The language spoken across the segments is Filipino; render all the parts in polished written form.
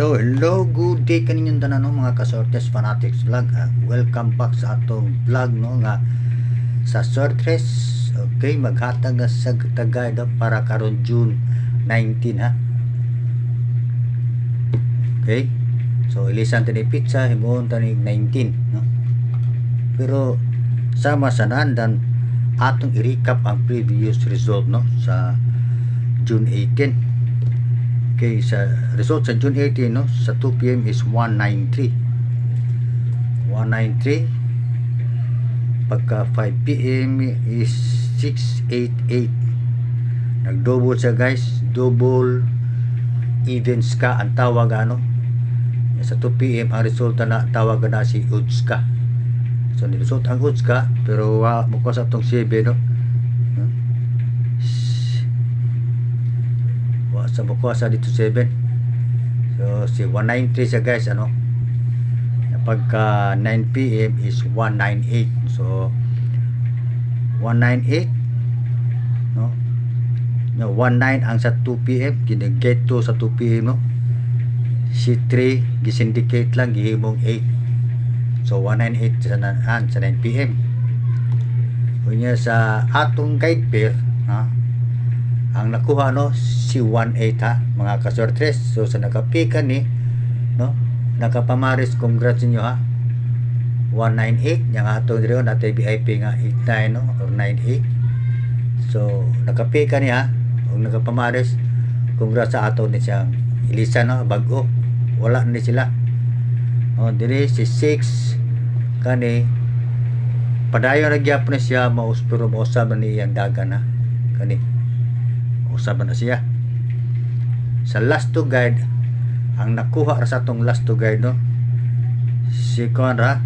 Hello, good day kaninyong tanan no, mga Kasortes Fanatics Vlog. Welcome back sa atong vlog no nga sa Sortres. Okay, maghatag na sa tagay do para karon June 19 ha. Okay. So ilisan tani pizza himuon tani 19 no. Pero sama sa nandan atong i-recap ang previous result no sa June 18. Okay, sa result sa June 18 no, sa 2 PM is 193. Pagka 5 PM is 688. Nag-double siya guys, double evens ka ang tawag ano. Sa 2 PM ang resulta na tawag na si Udska. So nilusot ang Udska pero mukha sa itong 7 no. Sa bukwasa dito 7. So si 193 siya guys ano. Pagka 9 PM is 198. So 198 no. No 19 ang sa 2 PM gina-get to sa 2 PM no. Si 3 gisindicate lang gihimong 8. So 198 sa 9 PM. Unya sa atong guide pair ha. Ang nakuha no si 18 ha mga Kasortres. So sa nakapika ni no nakapamaris, congrats niyo ha. 198 yang ato dire natay VIP nga 89 no or 98. So nakapika ni ha ug nakapamaris, congrats sa ato ni siyang ilisan no bag-o. Wala ni sila. Oh dire si 6 kani padayon nagyap na siya mauspero mausab ni iyang dagan ha kani usaban na siya. Sa last to guide ang nakuha ra sa tong last to guide no si Conra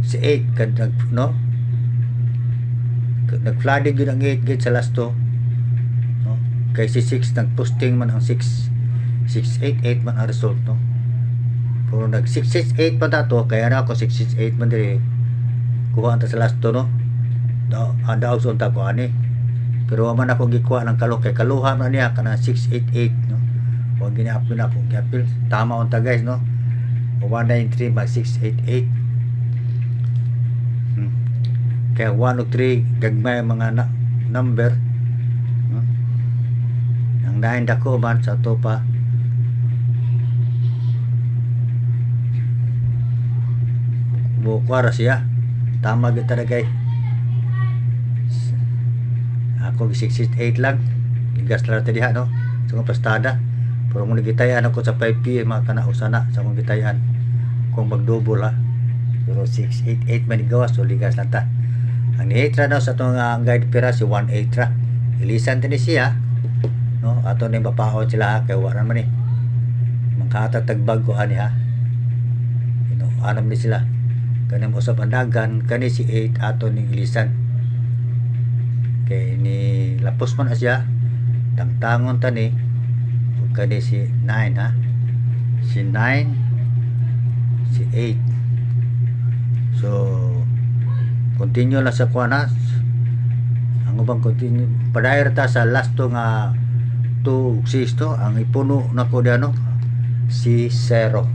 si 8 kad no nag-flooding yun ang 8 gate sa last to no kay si 6 nag-posting man ang 688 man ang result no pero nag 668 pa dato kaya na ako 668 man dire kuha ta sa last to no daw sa unta ko ani. Pero man ako gikuha ng kalo kay kaluha man niya kana 688 no. Wag gini-apil na ako gi-apil. Tama unta guys no. 193 by 688. Kaya 103 gagmay mga number. No? Ang 9 dako man sa to pa. Bukwara siya. Tama gid ta guys. Ako 668 lang gigas lang diha no sa akong pastada pero mo nagitayan ako sa 5 PM kana usana sa akong gitayan kung magdouble ha pero 688 man gawas so ligas lang ta ang ni-8 na sa itong guide pera si 18 ra ilisan din siya no ato ni bapaon sila kay wala man ni mangkatag tagbag ko ani ha anam ni sila kanang usap andagan kani si 8 ato ning ilisan kay ni lapos man asya tangtangon ta ni ug kani si 9 ha si 9 si 8 so continue lang sa kuana ang ubang continue padayer ta sa last to nga 2 6 to ang ipuno nako diano si 0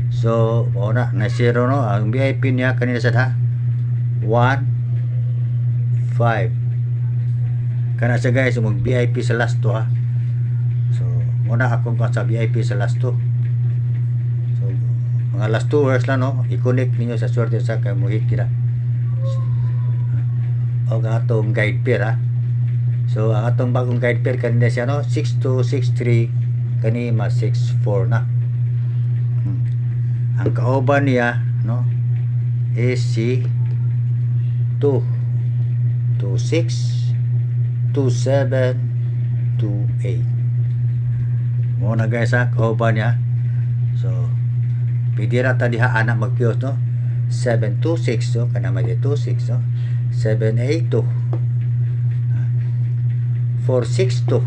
so ona na 0 no ang VIP niya kanina sad ha 1 5 kana siya guys mag VIP sa last to ha so muna akong sa VIP sa last to so mga last 2 hours lang no i-connect ninyo sa swerte sa kay muhit kira o atong guide pair ha so ang atong bagong guide pair kanina siya no 6263 kani ma 64 na ang kauban niya no is si 2 26 27 28 muna guys ha kauban niya so pidira ta diha anak magpiyos no 726 no kana may 26 no 782 462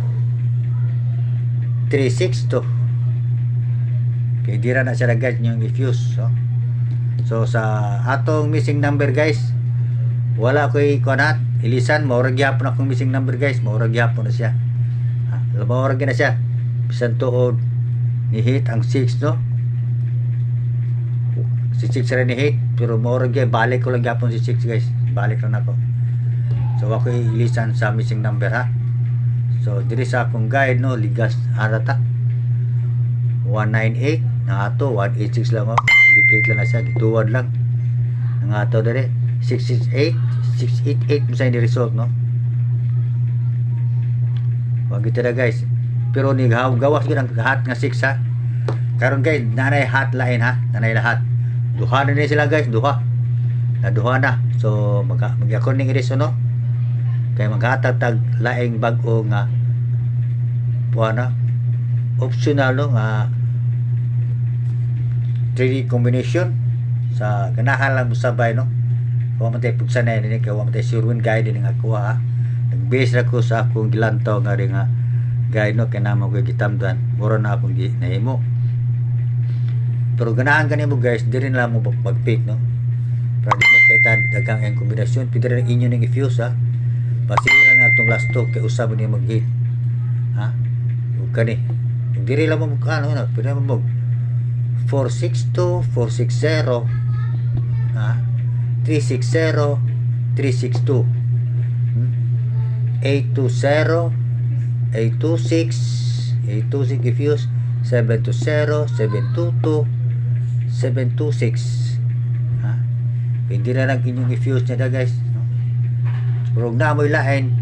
362 pidira na siya guys yung i-fuse so sa atong missing number guys wala ko'y kunat ilisan maurag yapon akong missing number guys maurag yapon na siya labaw na siya bisan tuod ni hit ang 6 no. Si 6 rin ni hit, pero more gyud balik ko lang gyapon si 6 guys. Balik lang ako. So ako ilisan sa missing number ha. So diri sa akong guide no, ligas arata 198 na ato 186 lang oh. Indicate lang na siya, gituwad lang. Nang ato diri 688 mo sa ni result no. Wag kita na guys. Pero ni gawas gyud ang hat nga 6 ha. Karon guys, nanay hat lain ha, nanay lahat. Duha na sila guys, duha. Na duha na. So mag-according iris no. Kay maghatag tag laing bag-o nga buwana optional no nga 3D combination sa ganahan lang musabay no. Wa man tay pugsanay ni kay wa man tay sure win guide ni nga kuha ha. Nag-base ra ko sa akong gilantaw nga ring nga guide no kay namo ko gitamdan. Mura na akong nahimo. Pero ganahan kanimo guys, diri na lang mo mag-pick no. Para di mo kay tad dagang ang kombinasyon, pwede rin inyo ning i-fuse ha. Pasila na itong last talk kay usab niya mag-hit. Ha? Huwag ka ni. Kung diri lang mo ano, pwede mo mag 462, 460, ha? 360, 362, 820, 826, 826 i-fuse, 720, 722, 726. Ha? Hindi na lang inyong i-fuse niya da guys. Pero na mo ilain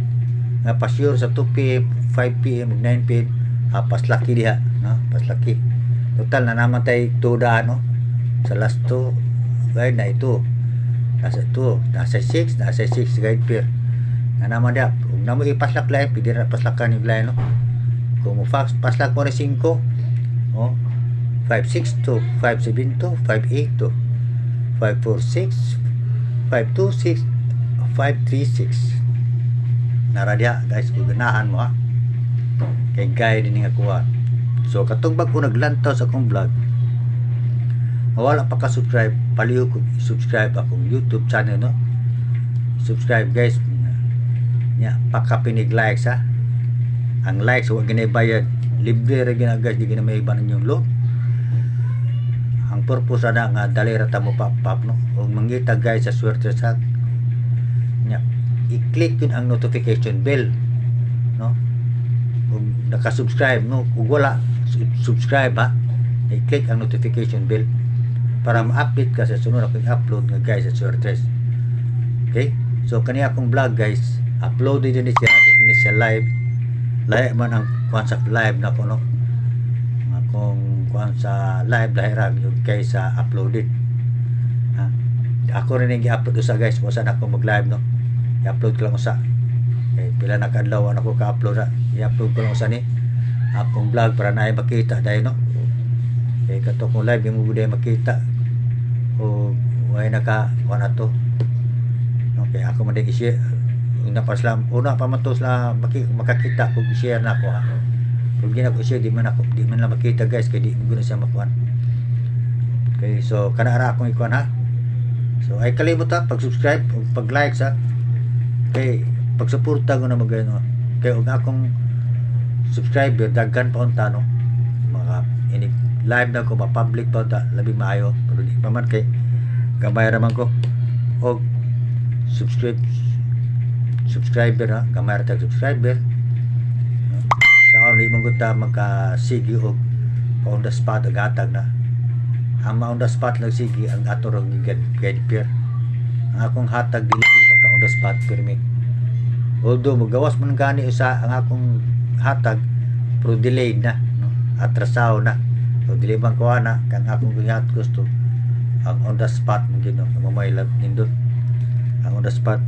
nga pa-sure sa 2pm, 5pm, 9pm, paslaki diha, no? Paslaki. Total na naman tay tuda no. Sa last 2 guide na ito. Nasa 2, nasa 6, nasa 6 guide pair. Na naman dia, kung na mo ipaslak lain, pwede na paslakan yung lain no. Kung mo paslak mo na 5, oh, 562, 572, 582, 546, 526, 536. Naradya guys, ganahan mo ha. Kay guide din nga kuha. So katong bag ko naglantaw sa akong vlog, wala pa ka subscribe, paliw ko subscribe akong YouTube channel no. Subscribe guys. Nya pakapinig likes ha. Ang likes wa ginabayad, libre ra gina guys, di gina may iba ninyong load. Ang purpose na nga dali ra ta mo pap no. Ug mangita guys sa swerte sa nya i-click yun ang notification bell no. Kung naka-subscribe no, kung wala subscribe ha, i-click ang notification bell para ma-update ka sa sunod akong upload nga guys sa Swertres. Okay, so kani akong vlog guys, upload din siya live man ang kuan sa live na ko no. Akong kuan sa live dahil yung guys sa uploaded ha. Ako rin yung i-upload sa guys, kung saan ako mag-live no, i-upload ko lang sa pila na kadlaw ako ka-upload na, i-upload ko lang sa ni akong vlog para na ay makita dahil no. Kato kong live yung mga makita o ay naka na to. Okay, ako man din i-share una pa man to sila makakita kung i-share na ako ha. Kung gina ko i-share di man lang makita guys, kaya di mo na siya makuhan. Okay, so kanara akong ikuan ha. So ay kalimot ha, pag-subscribe o pag-like sa kay pag-suporta ko na magano. Kay og akong subscriber daghan pa unta no. Mga ini live na ko ma-public pa unta labi maayo. Pero di pa man kay gamay ra man ko. Og subscriber ha, gamay ra tag subscriber. Sa on di man gud ta magka-sige og on the spot agatag na. Ang on the spot lang sige ang ato rong guide pair. Ang akong hatag dili magka on the spot pirmi. Although magawas man gani usa ang akong hatag pero delayed na no, atrasaw na. So dili man ko ana kang akong gihat gusto ang on the spot mo gino mamay lang nindot ang on the spot.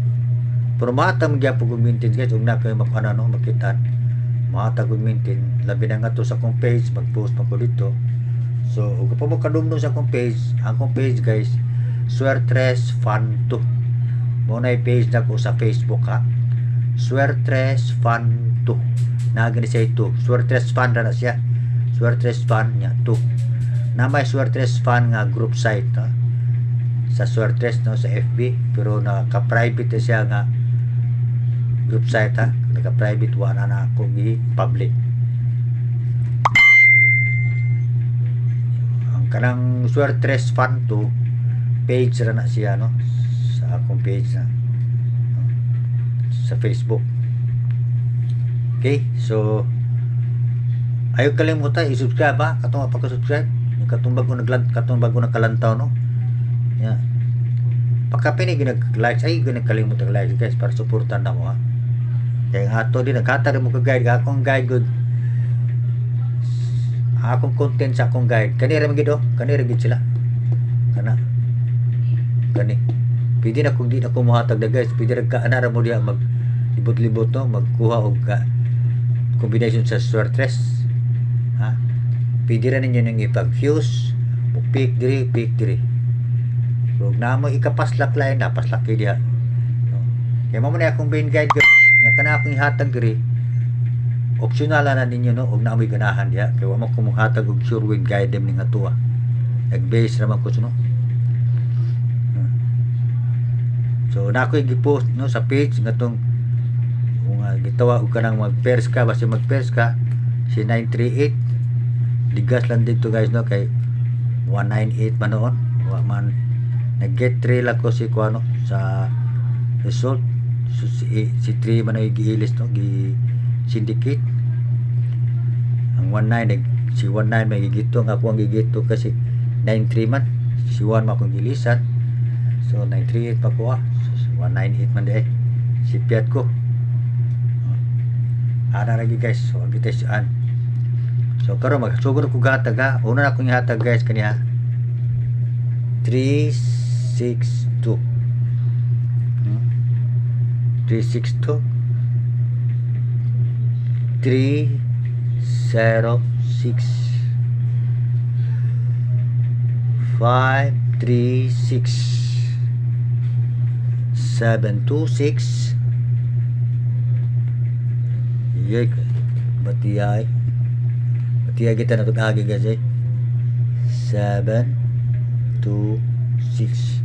Pero mahatag magyapon kog maintain guys, ug na kay makana no makitaan. Mahatag kog maintain labi na nga to sa akong page, mag-post pa ko dito. So ug pa mo kadumdum sa akong page, ang akong page guys, Swertres Fan 2. Mo na page na ko sa Facebook ha. Swertres Fan 2. Nagani siya ito. Swertres Fan na siya. Swertres Fan niya 2. Na may Swertres Fan nga group site ha. Sa Swertres no sa FB, pero naka-private siya nga group site ha. Naka-private wala na ako gi-public. kanang Suertres fan to page ra na siya no, sa akong page na no? Sa Facebook. Okay, so ayaw kalimutan i-subscribe ha, katong pagka-subscribe katong bago nakalantaw no. Yeah. Pagka pini ginag-like ay ginagkalimutan like guys para suportan na mo ha. Kaya nga ato din nagkatari mo ka-guide akong guide good. Akong content sa akong guide. Kanira magid kanira gid sila. Kana. Kani. Pwede na kung di na ko mohatag na guys, pwede ra ka anara mo diha mag libot-libot no, magkuha og combination sa Suertres. Ha? Pwede ra ninyo nang ipag-fuse, pick diri. Pero na mo ikapaslak lain na paslak kay diha. No. Kaya mo man akong main guide nya kana akong ihatag diri. Optional na ninyo no, og naamoy ganahan diha kay wa mo ko mohatag og sure win guide dem ning atuwa. Nag-base naman ko no. So na ako gi-post no sa page ngatong kung gitawa og kanang mag-pairs ka basta mag-pairs ka si 938 ligas lang dito guys no kay 198 man noon wa man nag-get 3 lang ko si kuano sa result so, si 3 man ay giilis no gi syndicate ang 19 si 19 may gigito nga ako ang gigito kasi 93 man si 1 man akong gilisan so 938 pa ko so, 198 man di si piat ko ana lagi guys so ang gitasyan so karon magsugod ko gatag ha una na akong ihatag guys kaniya 362 362 306 536 726 yek batiyay kita na agi guys 726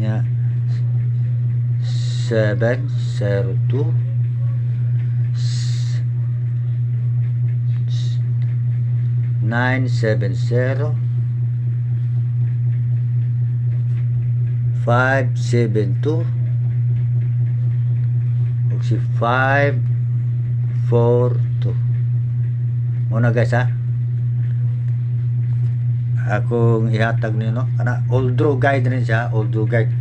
nya 702 970 572 ug si 542 muna guys ha akong ihatag niyo no kana old draw guide rin siya old draw guide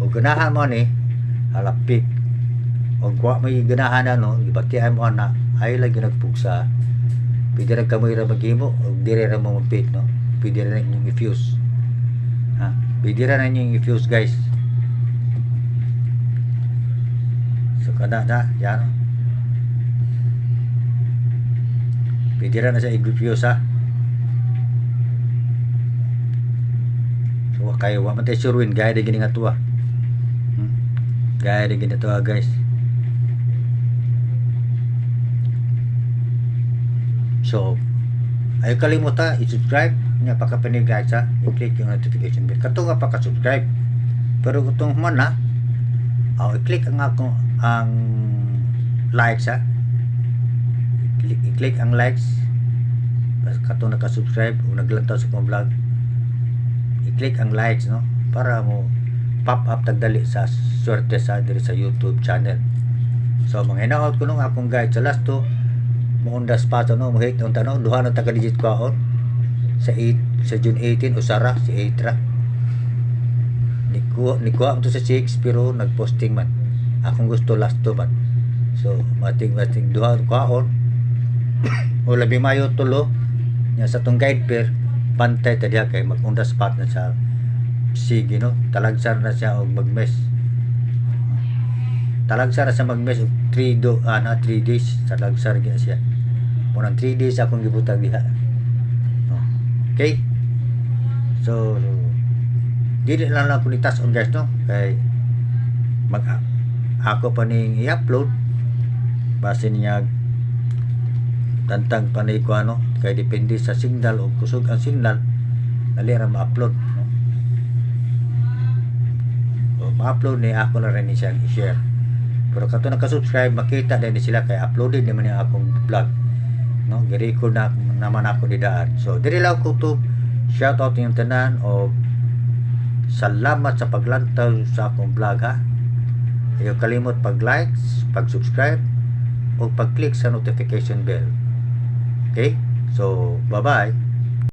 o ganahan mo ni halapik o kwa may ganahan na no ibatian mo na ay lagi nagpugsa pwede rin kamoy ra maghimo o dire ra mo mapik no pwede rin yung i-fuse ha pwede rin yung i-fuse guys so kada na yan pwede rin na siya i-fuse ha so kayo wa man tayo sure win gaya din gini nga tuwa gaya din gini tuwa guys so ayaw kalimutan i-subscribe nya pagkapinig guys ha i-click yung notification bell kato nga pagka-subscribe pero kung man na i-click ang akong ang likes ha i-click ang likes kato naka-subscribe o naglantaw sa akong vlog i-click ang likes no para mo pop up tagdali sa Suertres sa diri sa YouTube channel so mga hinaot ko nung akong guide sa last to muundas pa to no mohit unta no duha na taga digit kwaon sa 8 sa June 18 usara si 8 ra ni kuha to sa 6 pero nagposting man akong gusto last to man so mating duha kwaon o labi mayo tulo nya sa tong guide pair pantay ta diha kay magundas pat na sa sige no talagsar na siya og magmes talagsar na sa magmes og 3 days talagsar gyud siya munang 3 days akong gibutag diha no okay so dili lang ako ni task on guys no kay ako pa ning i-upload base niya tantang panay ko ano kay depende sa signal o kusog ang signal dali ra ma-upload no o ma-upload ni ako na rin siya i-share pero kato naka-subscribe makita din sila kay uploaded naman yung akong vlog no giri ko na naman ako didaan so diri lang ko to Shout out yung tanan o salamat sa paglantaw sa akong vlog ha. Ayaw kalimot pag-like, pag-subscribe o pag-click sa notification bell. Okay? So, bye-bye.